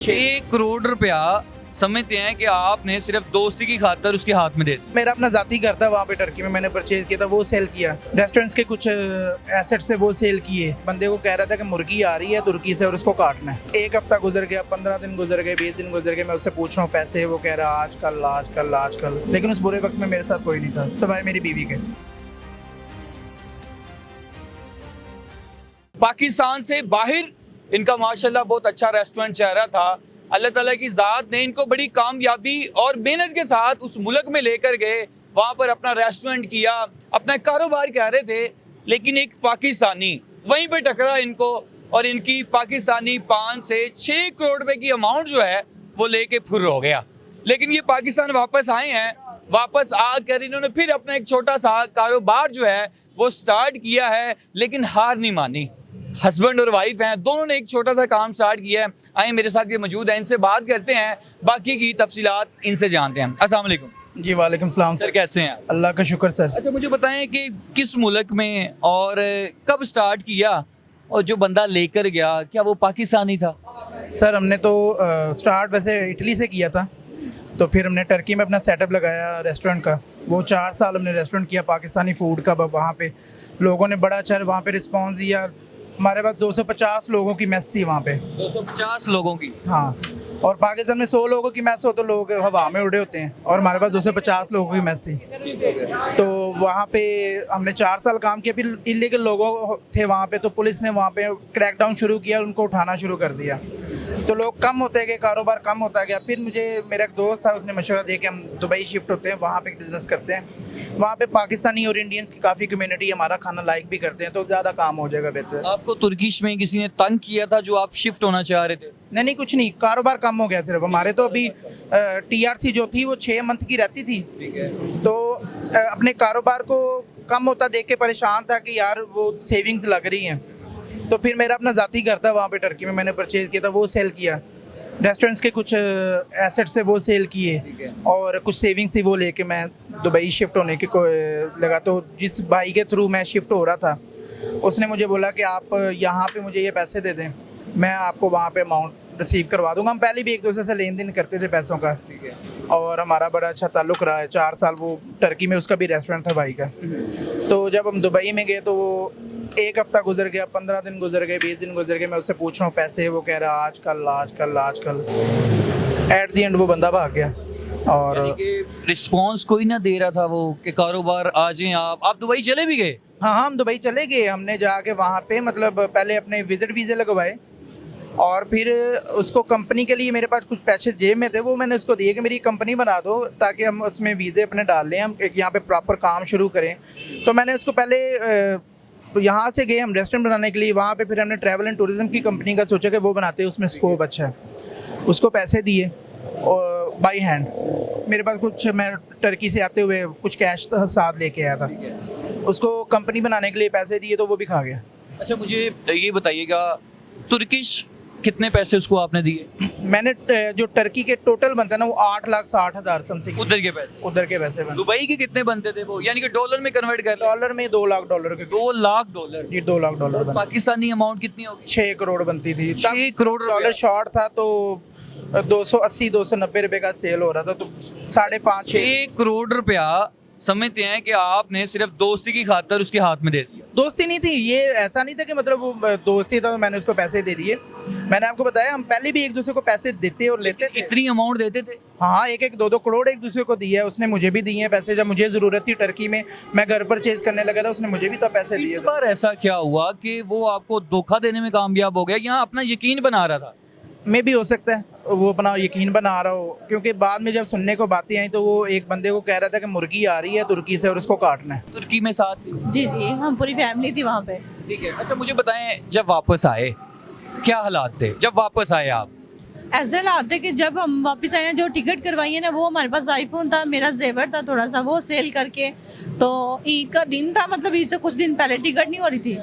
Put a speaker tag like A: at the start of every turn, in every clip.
A: 6 करोड़ रुपया समझते हैं कि आपने सिर्फ दोस्ती की खातर उसके हाथ में दे दिया।
B: मेरा अपना जाती घर था वहाँ पे टर्की में, मैंने परचेज किया था, वो सेल किया। रेस्टोरेंट्स के कुछ एसेट से वो सेल किए। बंदे को कह रहा था कि मुर्गी आ रही है तुर्की से और उसको काटना है। एक हफ्ता गुजर गया, 15 दिन गुजर गए, 20 दिन गुजर गए। मैं उससे पूछ रहा हूँ पैसे, वो कह रहा आजकल आजकल आजकल। लेकिन उस बुरे वक्त में मेरे साथ कोई नहीं था सिवाय मेरी बीवी के।
A: पाकिस्तान से बाहर इनका माशाल्लाह बहुत अच्छा रेस्टोरेंट चल रहा था। अल्लाह ताला की ज़ात ने इनको बड़ी कामयाबी और मेहनत के साथ उस मुल्क में लेकर गए, वहाँ पर अपना रेस्टोरेंट किया, अपना कारोबार कह रहे थे। लेकिन एक पाकिस्तानी वहीं पे टकरा इनको और इनकी पाकिस्तानी 5 से 6 करोड़ रुपए की अमाउंट जो है वो लेके फुर हो गया। लेकिन ये पाकिस्तान वापस आए हैं, वापस आकर इन्होंने फिर अपना एक छोटा सा कारोबार जो है वो स्टार्ट किया है, लेकिन हार नहीं मानी। हस्बैंड और वाइफ हैं, दोनों ने एक छोटा सा काम स्टार्ट किया है। आए मेरे साथ ये मौजूद हैं, इनसे बात करते हैं, बाकी की तफसीलात इनसे जानते हैं। अस्सलाम वालेकुम।
B: जी वालेकुम सलाम
A: सर, कैसे हैं आप?
B: अल्लाह का शुक्र सर।
A: अच्छा, मुझे बताएं कि किस मुल्क में और कब स्टार्ट किया, और जो बंदा लेकर गया क्या वो पाकिस्तानी था?
B: सर हमने तो स्टार्ट वैसे इटली से किया था, तो फिर हमने टर्की में अपना सेटअप लगाया रेस्टोरेंट का। वो 4 साल हमने रेस्टोरेंट किया पाकिस्तानी फूड का। वहाँ पे लोगों ने बड़ा अच्छा वहाँ पे रिस्पांस दिया। हमारे पास 250 लोगों की मेस थी वहाँ पे।
A: 250 लोगों की?
B: हाँ, और पाकिस्तान में 100 लोगों की मेस हो तो लोग हवा में उड़े होते हैं, और हमारे पास 250 लोगों की मेस थी। तो वहाँ पे हमने 4 साल काम किया। फिर इलीगल लोगों थे वहाँ पे, तो पुलिस ने वहाँ पे क्रैकडाउन शुरू किया, उनको उठाना शुरू कर दिया। तो लोग कम होते गए, कारोबार कम होता गया। फिर मुझे मेरा एक दोस्त था, उसने मशवरा दिया कि हम दुबई शिफ्ट होते हैं, वहाँ पे बिज़नेस करते हैं। वहाँ पे पाकिस्तानी और इंडियंस की काफ़ी कम्युनिटी हमारा खाना लाइक भी करते हैं, तो ज़्यादा काम हो जाएगा बेहतर।
A: आपको तुर्किश में किसी ने तंग किया था जो आप शिफ्ट होना चाह रहे थे?
B: नहीं, कुछ नहीं, कारोबार कम हो गया सिर्फ हमारे। तो अभी TRC जो थी वो 6 मंथ की रहती थी, तो अपने कारोबार को कम होता देख के परेशान था कि यार वो सेविंग्स लग रही हैं। तो फिर मेरा अपना जाती घर था वहाँ पे टर्की में, मैंने परचेज़ किया था, वो सेल किया। रेस्टोरेंट्स के कुछ एसेट से वो सेल किए, और कुछ सेविंग्स थी वो लेके मैं दुबई शिफ्ट होने की को लगा। तो जिस भाई के थ्रू मैं शिफ्ट हो रहा था, उसने मुझे बोला कि आप यहाँ पे मुझे ये पैसे दे दें, मैं आपको वहाँ पे अमाउंट रिसीव करवा दूंगा। हम पहले भी एक दूसरे से लेन देन करते थे पैसों का, और हमारा बड़ा अच्छा ताल्लुक़ रहा है 4 साल। वो टर्की में उसका भी रेस्टोरेंट था भाई का। तो जब हम दुबई में गए तो वो एक हफ्ता गुजर गया, 15 दिन गुजर गए, 20 दिन गुजर गए। मैं उससे पूछ रहा हूँ पैसे, वो कह रहा आजकल आजकल आजकल। एट दी एंड वो बंदा भाग गया। और
A: रिस्पॉन्स कोई ना दे रहा था वो कि कारोबार आ जाएं आप दुबई चले भी गए?
B: हाँ, हम दुबई चले गए। हमने जाके वहाँ पे मतलब पहले अपने विजिट वीज़े लगवाए, और फिर उसको कंपनी के लिए मेरे पास कुछ पैसे जेब में थे, वो मैंने उसको दिए कि मेरी कंपनी बना दो ताकि हम उसमें वीज़े अपने डाल लें, हम यहाँ पे प्रॉपर काम शुरू करें। तो मैंने उसको पहले यहाँ से गए हम रेस्टोरेंट बनाने के लिए, वहाँ पे फिर हमने ट्रैवल एंड टूरिज़्म की कंपनी का सोचा कि वो बनाते हैं, उसमें स्कोप अच्छा है। उसको पैसे दिए और बाई हैंड। मेरे पास कुछ, मैं टर्की से आते हुए कुछ कैश साथ लेके आया था, उसको कंपनी बनाने के लिए पैसे दिए, तो वो भी खा गया।
A: अच्छा, मुझे ये बताइएगा, तुर्किश कितने पैसे उसको आपने दिए?
B: मैंने जो टर्की के टोटल बनता है ना वो 8,60,000 समथिंग
A: उधर के पैसे?
B: उधर के पैसे बने।
A: दुबई के कितने बनते थे वो, यानी कि डॉलर में कन्वर्ट कर?
B: डॉलर में $2 लाख के।
A: $2 लाख?
B: जी, $2 लाख बने।
A: पाकिस्तानी अमाउंट कितनी होगी?
B: 6 करोड़ बनती थी।
A: 6 करोड़
B: डॉलर शॉर्ट था, तो 280-290 रुपए का सेल हो रहा था, तो 5.5
A: 6 करोड़ रुपया समझते हैं कि आपने सिर्फ दोस्ती की खातर उसके हाथ में दे दिया?
B: दोस्ती नहीं थी ये, ऐसा नहीं था कि मतलब वो दोस्ती था तो मैंने उसको पैसे दे दिए। मैंने आपको बताया हम पहले भी एक दूसरे को पैसे देते और लेते थे।
A: इतनी अमाउंट देते थे?
B: हाँ, 1-2 करोड़ एक दूसरे को दिया है। उसने मुझे भी दिए हैं पैसे, जब मुझे ज़रूरत थी टर्की में, मैं घर परचेज करने लगा था, उसने मुझे भी तब पैसे दिए।
A: इस बार ऐसा क्या हुआ कि वो आपको धोखा देने में कामयाब हो गया, यहाँ अपना यकीन बना रहा था?
B: में भी हो सकता है वो अपना यकीन बना रहा हो, क्योंकि बाद में जब सुनने को बातें आई तो वो एक बंदे को कह रहा था कि मुर्गी आ रही है तुर्की से और उसको काटना है।
A: तुर्की में साथ थी?
C: जी, हम पूरी फैमिली थी वहाँ पे।
A: ठीक है। अच्छा, मुझे बताएं, जब वापस आए क्या हालात थे जब वापस आए आप?
C: ऐसे हालात थे कि जब हम वापस आए, जो टिकट करवाई है ना, वो हमारे पास आईफोन था, मेरा जेवर था थोड़ा सा, वो सेल करके, तो ईद का दिन था, मतलब ईद से कुछ दिन पहले टिकट नहीं हो रही थी।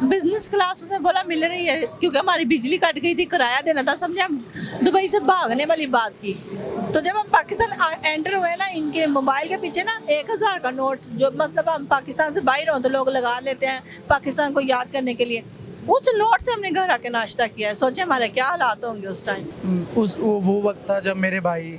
C: बिजनेस क्लास उसने बोला मिल रही है, क्योंकि हमारी बिजली कट गई थी, किराया देना था, समझे। हम दुबई से भागने वाली बात की। तो जब हम पाकिस्तान एंटर हुए ना, इनके मोबाइल के पीछे ना 1000 का नोट, जो मतलब हम पाकिस्तान से बाहर हो तो लोग लगा लेते हैं पाकिस्तान को याद करने के लिए, उस नोट से हमने घर आके नाश्ता किया है। सोचे हमारे क्या हालात होंगे उस टाइम।
B: उस वो वक्त था जब मेरे भाई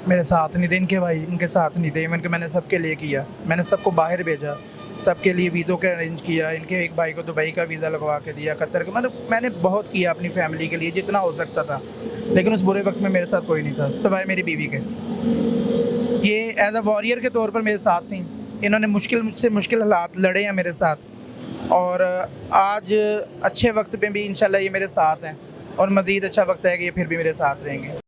B: मेरे साथ नहीं थे, इनके भाई इनके साथ नहीं थे। इवन कि मैंने सबके लिए किया, मैंने सबको बाहर भेजा, सबके लिए वीज़ों के अरेंज किया। इनके एक भाई को दुबई का वीज़ा लगवा के दिया, कतर का, मतलब मैंने बहुत किया अपनी फैमिली के लिए जितना हो सकता था। लेकिन उस बुरे वक्त में मेरे साथ कोई नहीं था सिवाय मेरी बीवी के। ये एज अ वॉरियर के तौर पर मेरे साथ थी। इन्होंने मुश्किल से मुश्किल हालात लड़े हैं मेरे साथ, और आज अच्छे वक्त में भी इंशाल्लाह ये मेरे साथ हैं, और मज़ीद अच्छा वक्त है कि ये फिर भी मेरे साथ रहेंगे।